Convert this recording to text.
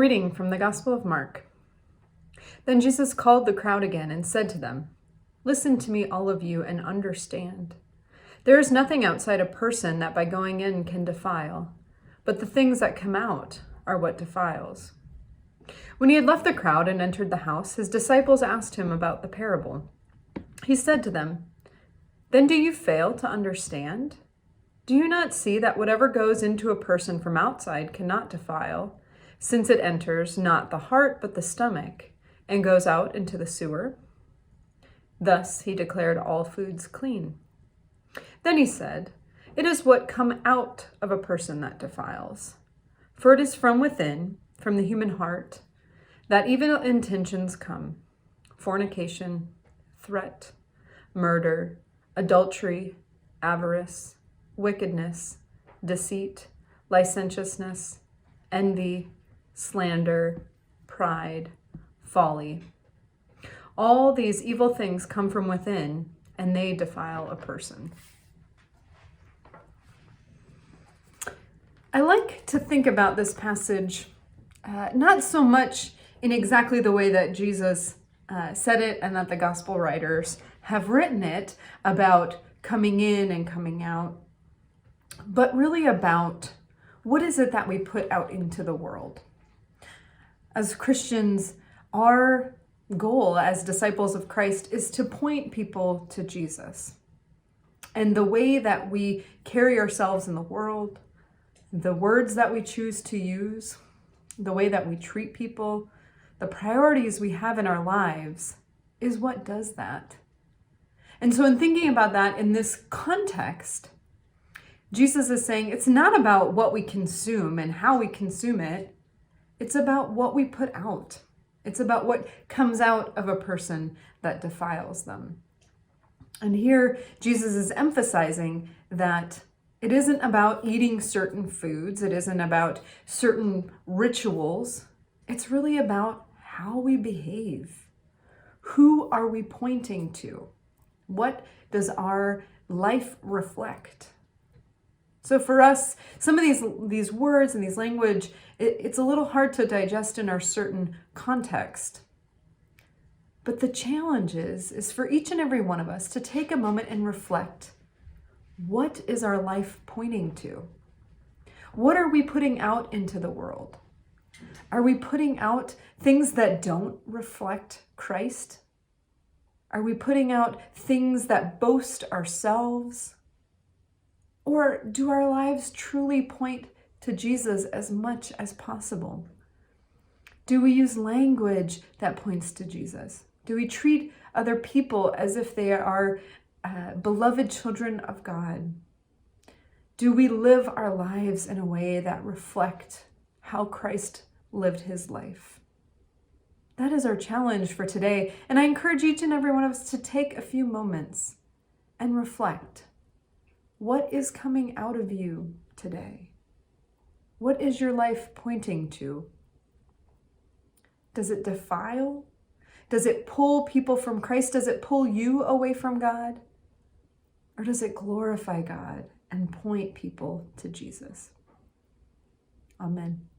reading from the Gospel of Mark. Then Jesus called the crowd again and said to them, "Listen to me, all of you, and understand. There is nothing outside a person that by going in can defile, but the things that come out are what defiles." When he had left the crowd and entered the house, his disciples asked him about the parable. He said to them, "Then do you fail to understand? Do you not see that whatever goes into a person from outside cannot defile, since it enters not the heart but the stomach, and goes out into the sewer?" Thus he declared all foods clean. Then he said, "It is what come out of a person that defiles. For it is from within, from the human heart, that evil intentions come: fornication, threat, murder, adultery, avarice, wickedness, deceit, licentiousness, envy, slander, pride, folly. All these evil things come from within, and they defile a person." I like to think about this passage not so much in exactly the way that Jesus said it and that the gospel writers have written it about coming in and coming out, but really about what is it that we put out into the world. As Christians, our goal as disciples of Christ is to point people to Jesus. And the way that we carry ourselves in the world, the words that we choose to use, the way that we treat people, the priorities we have in our lives is what does that. And so in thinking about that in this context, Jesus is saying it's not about what we consume and how we consume it. It's about what we put out. It's about what comes out of a person that defiles them. And here Jesus is emphasizing that it isn't about eating certain foods. It isn't about certain rituals. It's really about how we behave. Who are we pointing to? What does our life reflect? So for us, some of these words and these language, it's a little hard to digest in our certain context. But the challenge is for each and every one of us to take a moment and reflect. What is our life pointing to? What are we putting out into the world? Are we putting out things that don't reflect Christ? Are we putting out things that boast ourselves? Or do our lives truly point to Jesus as much as possible? Do we use language that points to Jesus? Do we treat other people as if they are beloved children of God? Do we live our lives in a way that reflect how Christ lived his life? That is our challenge for today. And I encourage each and every one of us to take a few moments and reflect. What is coming out of you today? What is your life pointing to? Does it defile? Does it pull people from Christ? Does it pull you away from God? Or does it glorify God and point people to Jesus? Amen.